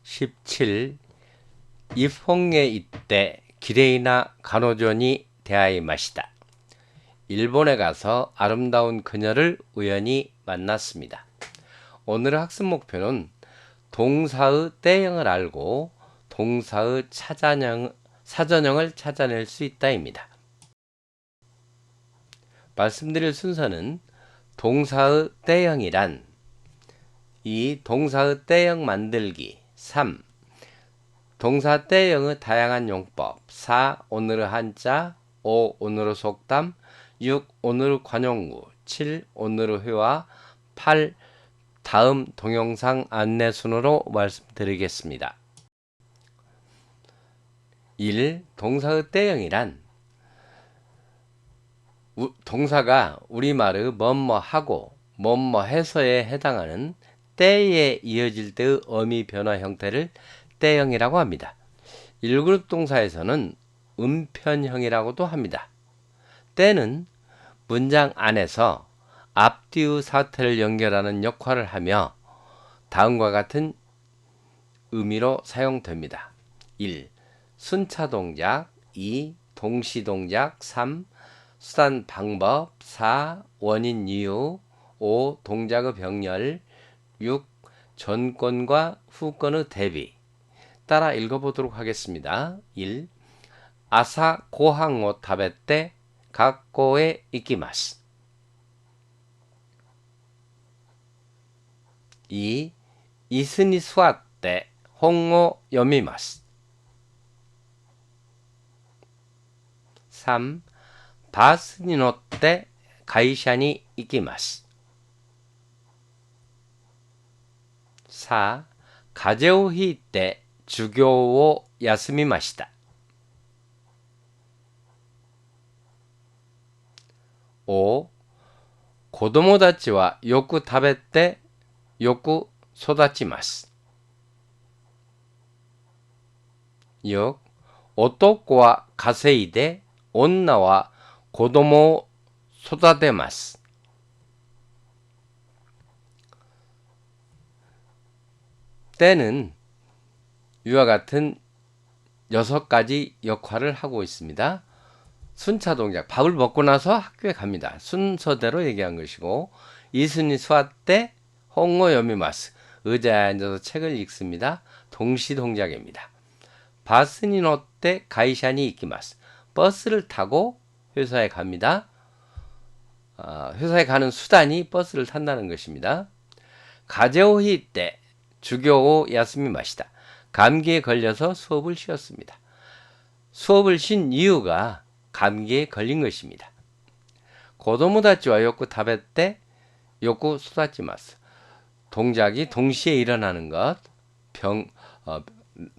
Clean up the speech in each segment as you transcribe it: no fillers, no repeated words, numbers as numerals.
17. 이퐁에 이때 기레이나 간호존이 대하이 마시다. 일본에 가서 아름다운 그녀를 우연히 만났습니다. 오늘의 학습 목표는 동사의 때형을 알고 동사의 사전형을 찾아낼 수 있다입니다. 말씀드릴 순서는 동사의 때형이란 2. 동사의 때형 만들기 3. 동사 때형의 다양한 용법 4. 오늘의 한자 5. 오늘의 속담 6. 오늘의 관용구 7. 오늘의 회화 8. 다음 동영상 안내 순으로 말씀드리겠습니다. 1. 동사의 때형이란 동사가 우리말의 뭐뭐하고 뭐뭐해서에 해당하는 때에 이어질 때의 어미 변화 형태를 때형이라고 합니다. 1그룹 동사에서는 음편형이라고도 합니다. 때는 문장 안에서 앞뒤의 사태를 연결하는 역할을 하며 다음과 같은 의미로 사용됩니다. 1. 순차 동작 2. 동시 동작 3. 수단 방법 4. 원인 이유 5. 동작의 병렬 6. 전권과 후권의 대비. 따라 읽어보도록 하겠습니다. 1. 아사 고항 오 타베떼 학교에 이키마스. 2. 이스に座って本を読みます. 3. バスに乗って会社に行きます. 4. 風邪をひいて授業を休みました. 5. 子供たちはよく食べてよく育ちます. 6. 男は稼いで女は子供を育てます. 때는 이와 같은 6가지 역할을 하고 있습니다. 순차 동작, 밥을 먹고 나서 학교에 갑니다. 순서대로 얘기한 것이고, 이순이 수화 때 홍어 여미마스, 의자에 앉아서 책을 읽습니다. 동시 동작입니다. 바스니 노때 가이샤니 이키마스, 버스를 타고 회사에 갑니다. 회사에 가는 수단이 버스를 탄다는 것입니다. 가제오히 때 주교오 야스미 마시다, 감기에 걸려서 수업을 쉬었습니다. 수업을 쉰 이유가 감기에 걸린 것입니다. 고도모다치와 요쿠 타베떼 요쿠 소다치마스, 동작이 동시에 일어나는 것,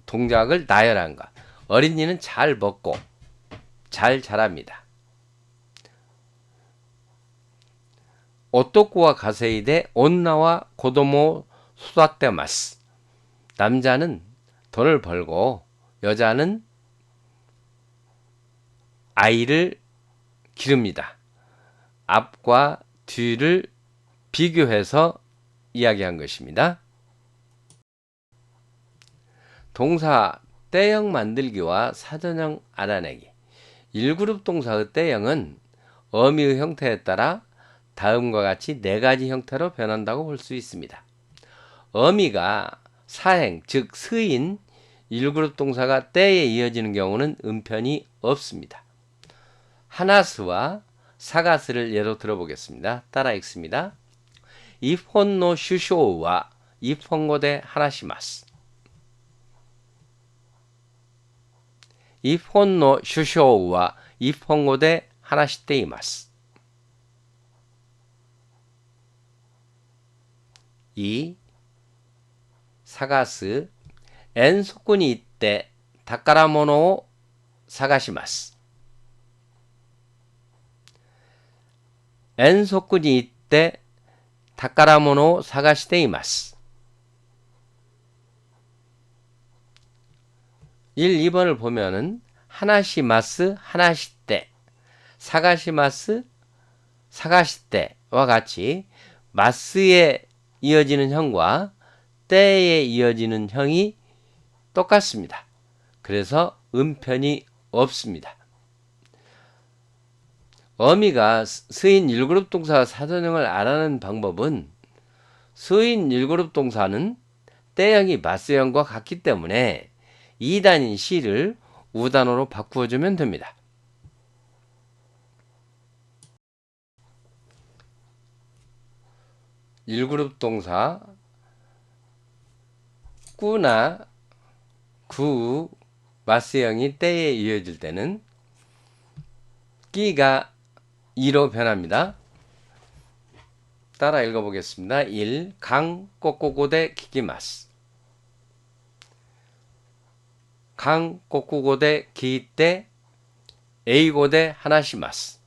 동작을 나열한 것. 어린이는 잘 먹고 잘 자랍니다. 오토쿠와 가세이데 온나와 고도모 소다테마스, 남자는 돈을 벌고 여자는 아이를 기릅니다. 앞과 뒤를 비교해서 이야기한 것입니다. 동사 때형 만들기와 사전형 알아내기. 1그룹 동사의 때형은 어미의 형태에 따라 다음과 같이 4가지 형태로 변한다고 볼 수 있습니다. 어미가 사행, 즉 스인 1그룹 동사가 때에 이어지는 경우는 음편이 없습니다. 하나스와 사가스를 예로 들어보겠습니다. 따라 읽습니다. 이폰노 슈쇼우와 이폰고데 하나시마스. 이폰노 슈쇼우와 이폰고데 하나시테이마스. 2. 사가스 엔소쿠니 이때 다카라모노 사가시마스. 엔소쿠니 이때 다카라모노 사가시테이마스. 1, 2번을 보면은 하나시마스, 하나시테, 사가시마스, 사가시테와 같이 마스에 이어지는 형과 때에 이어지는 형이 똑같습니다. 그래서 음편이 없습니다. 어미가 스인 1그룹 동사 사전형을 알아내는 방법은 스인 1그룹 동사는 때형이 마스형과 같기 때문에 2단인 C를 우단어로 바꾸어주면 됩니다. 일그룹 동사 꾸나 구 마스형이 때에 이어질 때는 끼가 2로 변합니다. 따라 읽어보겠습니다. 1. 강 꼬꼬고대 기기마스 강 꼬꼬고대 기때 에이고대 하나시마스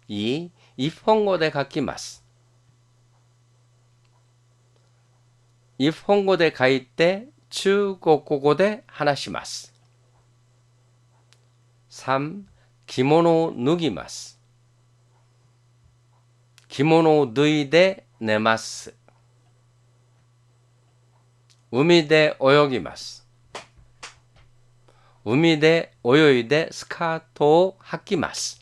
2. if홍고대 가키마스 if홍고대 가이때 추 꼬꼬고대 하나시마스 3. 기모노 누기마스 기모노 누이데 네마스 우미데 오요기마스 우미데 오요이데 스카토 하키마스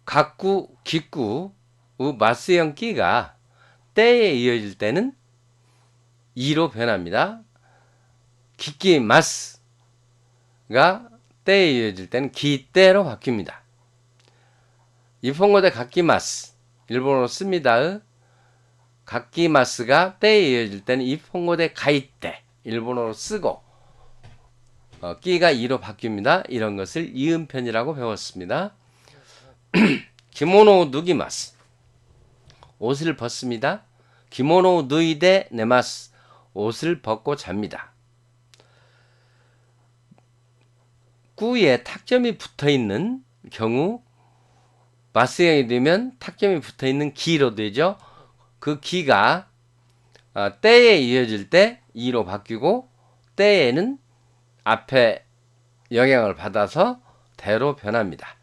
각구, 기구, 마스형 끼가 때에 이어질 때는 2로 변합니다. 기끼 마스가 때에 이어질 때는 기때로 바뀝니다. 이폰고대 각기마스 일본어로 씁니다. 각기마스가 때에 이어질 때는 이폰고대 가이때 일본어로 쓰고 끼가 2로 바뀝니다. 이런 것을 이음편이라고 배웠습니다. 기모노 누기마스 옷을 벗습니다. 기모노 누이데 네마스 옷을 벗고 잡니다. 꾸에 탁점이 붙어있는 경우 마스형이 되면 탁점이 붙어있는 기로 되죠. 그 기가 때에 이어질 때 2로 바뀌고 때에는 앞에 영향을 받아서 대로 변합니다.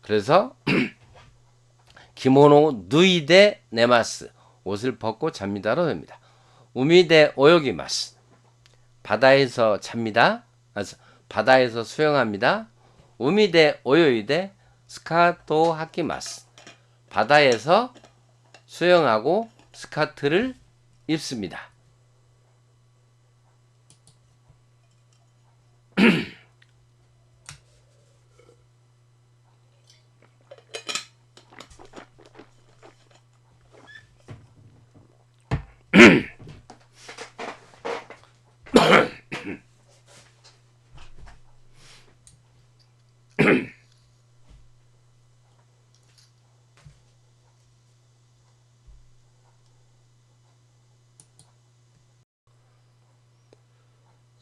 그래서 기모노 누이데 네마스 옷을 벗고 잡니다로 됩니다. 우미데 오요기마스 바다에서 잡니다. 바다에서 수영합니다. 우미데 오요이데 스카토 하키마스 바다에서 수영하고 스카트를 입습니다.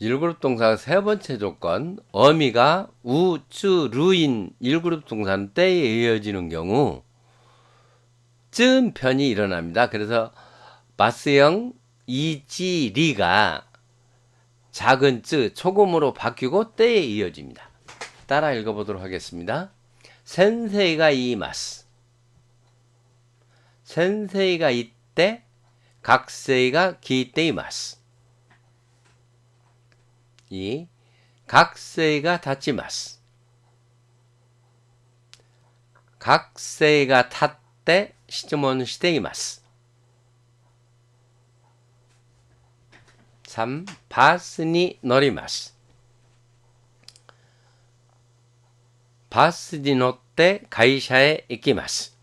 일그룹 동사 세 번째 조건 어미가 우, 쯔, 루인 일그룹 동사는 때에 이어지는 경우 쯤편이 일어납니다. 그래서 마스형 이지 리가 작은 쯔 초금으로 바뀌고 때에 이어집니다. 따라 읽어보도록 하겠습니다. 센세이가 이마스 센세이가 이때 각세이가 기때 이마스 2. 각세이가 닫지마스 각세이가 탔때 시즈몬 시테이마스 3. 바스니 노리마스 바스니 노때 가이샤에 이키마스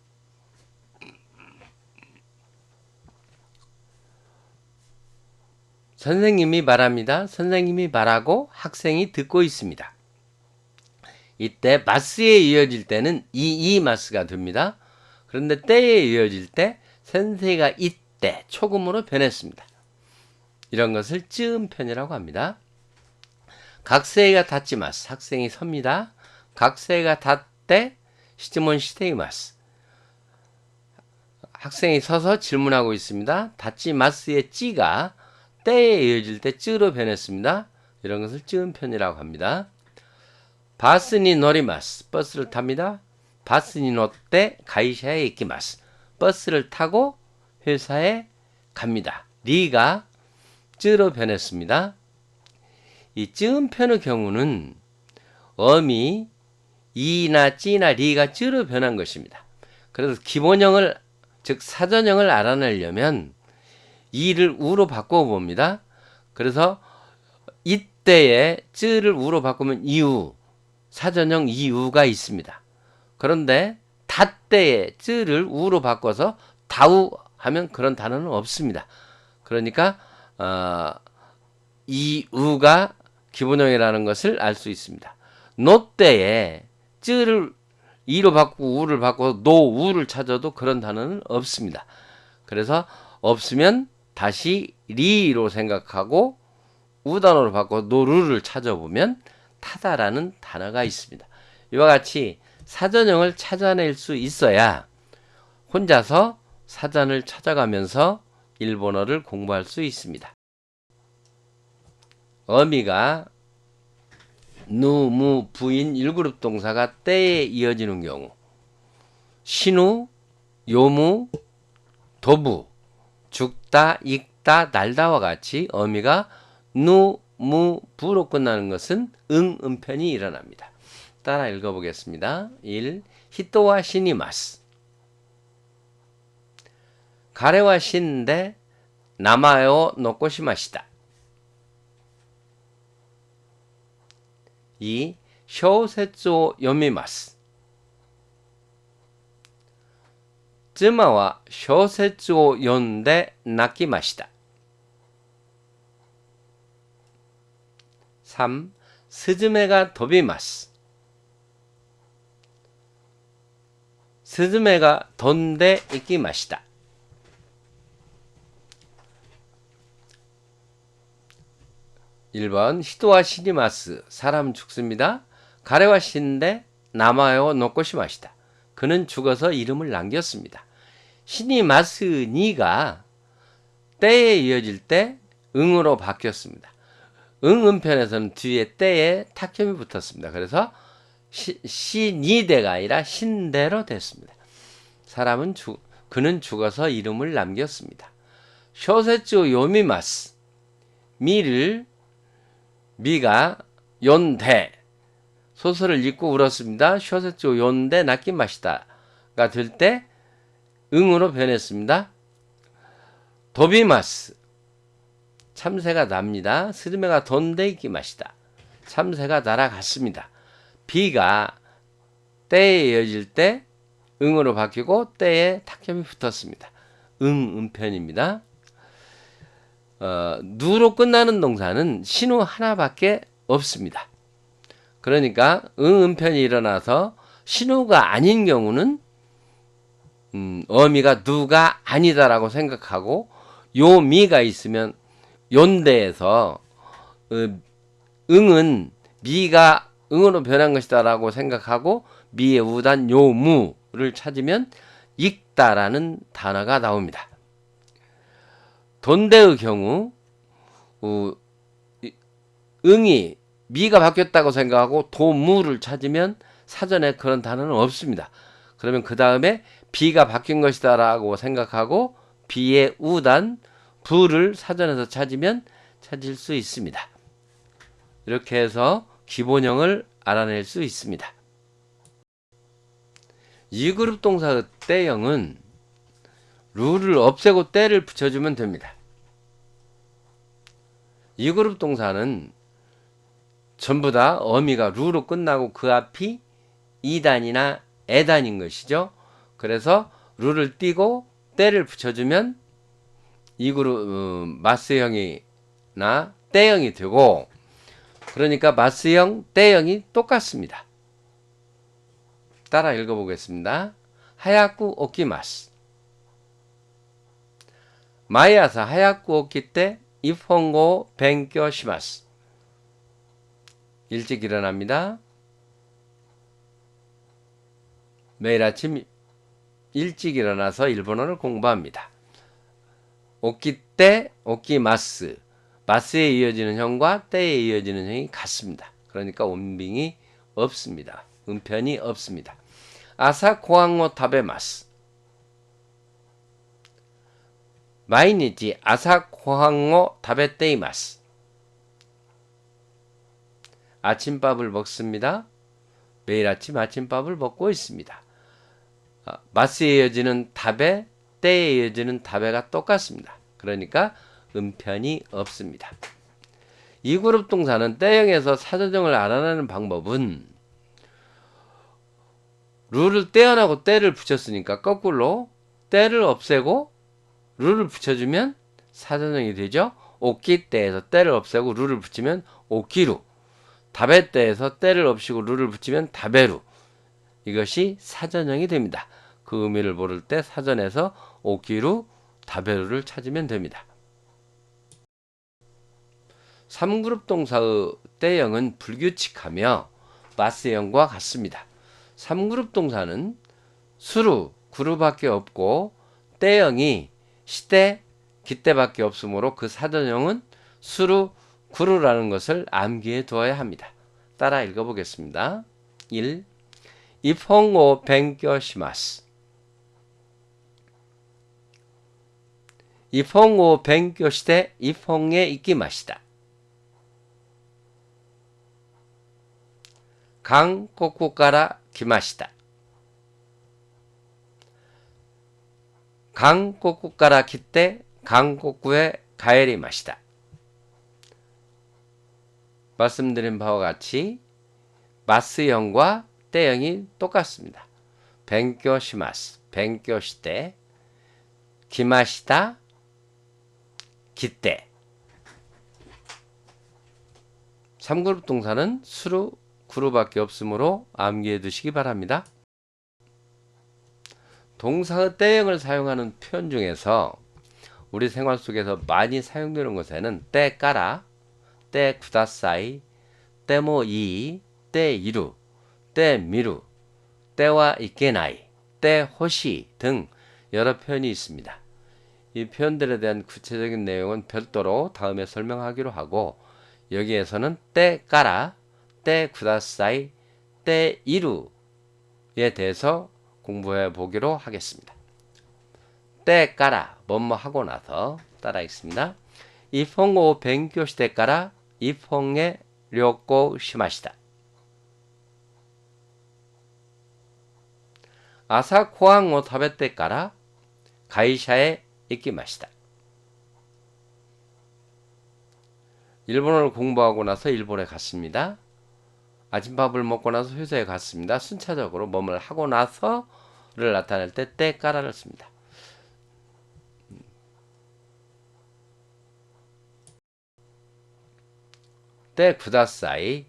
선생님이 말합니다. 선생님이 말하고 학생이 듣고 있습니다. 이때 마스에 이어질 때는 이마스가 됩니다. 그런데 때에 이어질 때 센세이가 이때 초금으로 변했습니다. 이런 것을 쯤편이라고 합니다. 각세이가 닫지마스 학생이 섭니다. 각세이가 닫때 시즈몬 시테이마스 학생이 서서 질문하고 있습니다. 닫지마스의 찌가 때에 이어질 때 쯔로 변했습니다. 이런 것을 쯤편이라고 합니다. 바스니 노리마스. 버스를 탑니다. 바스니 노떼 가이샤에 이키마스. 버스를 타고 회사에 갑니다. 리가 쯔로 변했습니다. 이 쯔음편의 경우는 어미 이나 찌나 리가 쯔로 변한 것입니다. 그래서 기본형을 즉 사전형을 알아내려면 이를 우로 바꿔봅니다. 그래서 이때에 쯔를 우로 바꾸면 이우, 사전형 이우가 있습니다. 그런데 다때에 쯔를 우로 바꿔서 다우 하면 그런 단어는 없습니다. 그러니까 이우가 기본형이라는 것을 알 수 있습니다. 노때에 쯔를 이로 바꾸고 우를 바꿔서 노우를 찾아도 그런 단어는 없습니다. 그래서 없으면 다시 리로 생각하고 우단어로 바꿔 노루를 찾아보면 타다라는 단어가 있습니다. 이와 같이 사전형을 찾아낼 수 있어야 혼자서 사전을 찾아가면서 일본어를 공부할 수 있습니다. 어미가 누, 무, 부인 1그룹 동사가 때에 이어지는 경우 신우, 요무, 도부, 죽다, 익다, 날다와 같이 어미가 누, 무, 부로 끝나는 것은 음편이 일어납니다. 따라 읽어보겠습니다. 1. 히토와 시니마스. 가래와 신데 나마에오 놓고 시마시다. 2. 쇼세츠오 요미마스. 妻は小説を読んで泣きました。 3. スズメが飛びます。スズメが飛んでいきました。 1번 히토와 시니마스. 사람 죽습니다. 가래와 신데 나마에오 놓고 시마시다. 그는 죽어서 이름을 남겼습니다. 시니마스 니가 때에 이어질 때 응으로 바뀌었습니다. 음편에서는 뒤에 때에 탁점이 붙었습니다. 그래서 시니대가 아니라 신대로 됐습니다. 그는 죽어서 이름을 남겼습니다. 쇼세츠 요미마스. 미가 연대 소설을 읽고 울었습니다. 쇼세츠 연대 泣きました 가 될 때 응으로 변했습니다. 도비마스. 참새가 납니다. 스즈메가 돈데 이키 마시다. 참새가 날아갔습니다. 비가 때에 이어질 때 응으로 바뀌고 때에 탁점이 붙었습니다. 음편입니다. 누로 끝나는 동사는 신호 하나밖에 없습니다. 그러니까 음편이 일어나서 신호가 아닌 경우는 어미가 누가 아니다라고 생각하고 요미가 있으면 연대에서 응은 미가 응으로 변한 것이다라고 생각하고 미의 우단 요무를 찾으면 익다라는 단어가 나옵니다. 돈대의 경우 응이 미가 바뀌었다고 생각하고 도무를 찾으면 사전에 그런 단어는 없습니다. 그러면 그 다음에 비가 바뀐 것이다 라고 생각하고 비의 우단 부를 사전에서 찾으면 찾을 수 있습니다. 이렇게 해서 기본형을 알아낼 수 있습니다. 2그룹 동사의 때형은 루를 없애고 때를 붙여주면 됩니다. 2그룹 동사는 전부 다 어미가 루로 끝나고 그 앞이 이단이나 에단인 것이죠. 그래서 루를 띄고 때를 붙여주면 2그룹 마스형이나 때형이 되고, 그러니까 마스형, 때형이 똑같습니다. 따라 읽어보겠습니다. 하야쿠 오키마스. 마이아사 하야쿠 오키 때 일본어 벤교 시마스. 일찍 일어납니다. 매일 아침 일찍 일어나서 일본어를 공부합니다. 오키 때, 오키마스. 마스에 이어지는 형과 때에 이어지는 형이 같습니다. 그러니까 원빙이 없습니다. 음편이 없습니다. 아사 고항오 타베마스. 마이니치 아사 고항오 타베테이마스. 아침밥을 먹습니다. 매일 아침 아침밥을 먹고 있습니다. 마스에 이어지는 타베, 때에 이어지는 타베가 똑같습니다. 그러니까 음편이 없습니다. 이 그룹 동사는 때형에서 사조정을 알아내는 방법은 루를 떼어나고 때를 붙였으니까 거꾸로 때를 없애고 루를 붙여주면 사조정이 되죠. 오키 때에서 때를 없애고 루를 붙이면 오키루. 다베 때에서 때를 없이고 루를 붙이면 다베루. 이것이 사전형이 됩니다. 그 의미를 모를 때 사전에서 오키루, 다베루를 찾으면 됩니다. 3그룹 동사의 때형은 불규칙하며 마스형과 같습니다. 3그룹 동사는 수루, 구루밖에 없고 때형이 시대, 기때밖에 없으므로 그 사전형은 수루, 구루라는 것을 암기해 두어야 합니다. 따라 읽어보겠습니다. 1. 이펑오 뱅교시마스. 이펑오 뱅교시대 이펑에 이키마시다. 강코쿠から 来ました. 강코쿠から 来て 강코쿠에 帰りました. 말씀드린 바와 같이 마스형과 때형이 똑같습니다. 뱅교시마스, 뱅교시대, 기마시다, 기때. 3그룹 동사는 수루, 구루밖에 없으므로 암기해 두시기 바랍니다. 동사의 때형을 사용하는 표현 중에서 우리 생활 속에서 많이 사용되는 것에는 때 까라, 때 구다사이, 때모이, 때 이루, 때 미루, 때와 이케나이, 때 호시 등 여러 표현이 있습니다. 이 표현들에 대한 구체적인 내용은 별도로 다음에 설명하기로 하고 여기에서는 때 까라, 때 구다사이, 때 이루에 대해서 공부해 보기로 하겠습니다. 때 까라, 뭐뭐 하고 나서 따라 읽습니다. 이펑오 뱅교시대 까라 이펑에 료고 시마시다. 아사 고항を食べてから会社へ行きました. 일본어를 공부하고 나서 일본에 갔습니다. 아침밥을 먹고 나서 회사에 갔습니다. 순차적으로 뭐뭘 하고 나서를 나타낼 때 때까라를 씁니다. 때 구다사이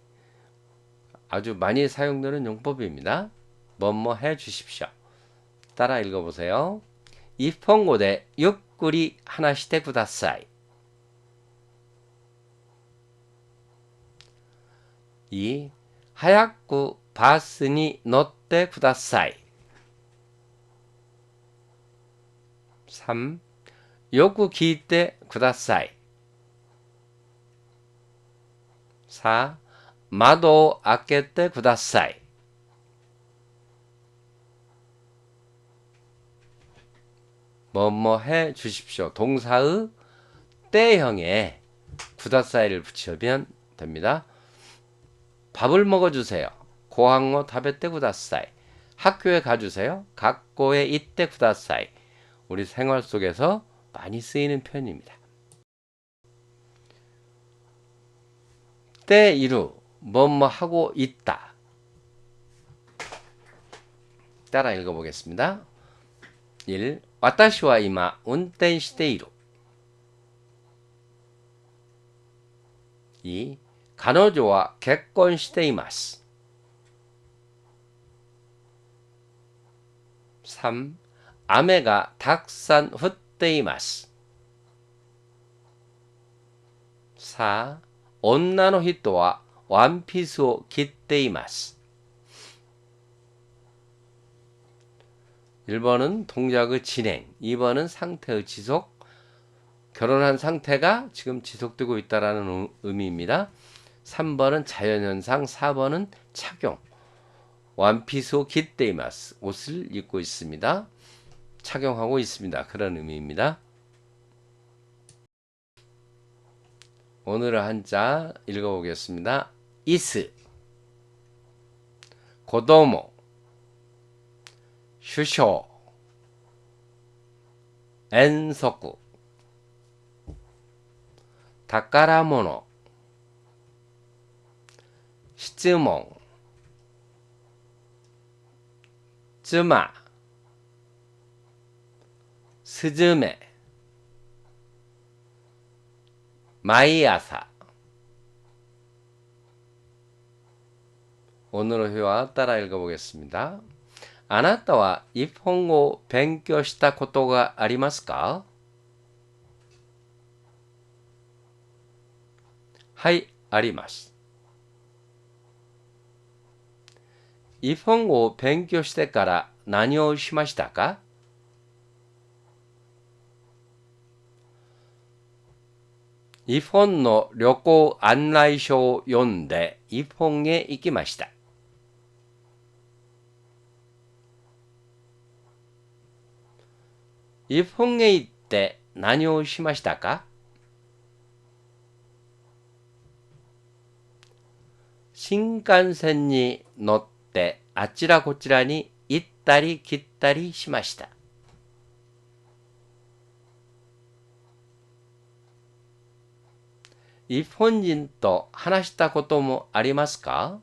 아주 많이 사용되는 용법입니다. 뭐뭐 해 주십시오. 따라 읽어보세요. 이펑고대 육구리 하나시대 구다사이. 2. 早くバスに乗ってください. 3. よく聞いてください. 4. 窓を開けてください. 뭐뭐 해 주십시오. 동사의 때형에 구다사이를 붙이면 됩니다. 밥을 먹어주세요. 고항오 타베테 구다사이. 학교에 가주세요. 학교에 이때 구다사이. 우리 생활 속에서 많이 쓰이는 표현입니다. 때 이루 뭐뭐 하고 있다. 따라 읽어보겠습니다. 1. 私は今運転している. 2. 彼女は結婚しています. 3. 雨がたくさん降っています. 4. 女の人はワンピースを着ています. 1번은 동작의 진행, 2번은 상태의 지속, 결혼한 상태가 지금 지속되고 있다는 의미입니다. 3번은 자연현상, 4번은 착용. 완피스を 着ています. 옷을 입고 있습니다. 착용하고 있습니다. 그런 의미입니다. 오늘의 한자 읽어보겠습니다. 이스, 고도모, 슈쇼, 엔소쿠, 타카라모노, 시즈몬, 쯔마, 스즈메, 마이아사. 오늘의 회화 따라 읽어보겠습니다. あなたは日本語を勉強したことがありますか？はい、あります。日本語を勉強してから何をしましたか？日本の旅行案内書を読んで日本へ行きました。日本へ行って何をしましたか？新幹線に乗ってあちらこちらに行ったり来たりしました。日本人と話したこともありますか？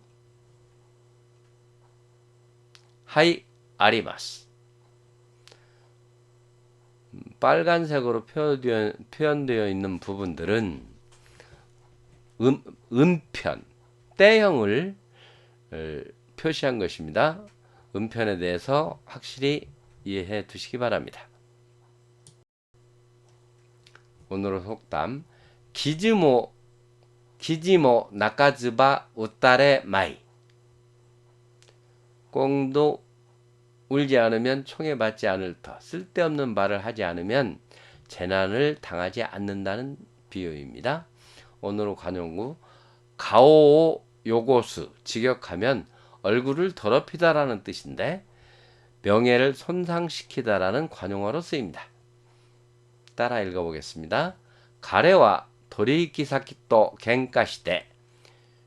はい、あります。빨간색으로 표현되어 있는 부분들은 음편, 때형을 표시한 것입니다. 음편에 대해서 확실히 이해해 두시기 바랍니다. 오늘의 속담, 기즈모 나카즈바 우따레 마이. 꽁도 울지 않으면 총에 맞지 않을 터. 쓸데없는 말을 하지 않으면 재난을 당하지 않는다는 비유입니다. 오늘의 관용구, 가오오 요고수, 직역하면 얼굴을 더럽히다라는 뜻인데 명예를 손상시키다라는 관용어로 쓰입니다. 따라 읽어보겠습니다. 가레와 도리이키 사키と喧嘩して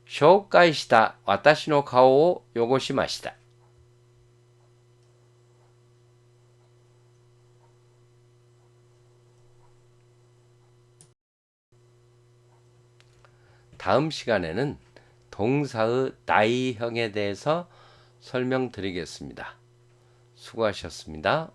紹介した私の顔を汚しました。다음 시간에는 동사의 나이형에 대해서 설명드리겠습니다. 수고하셨습니다.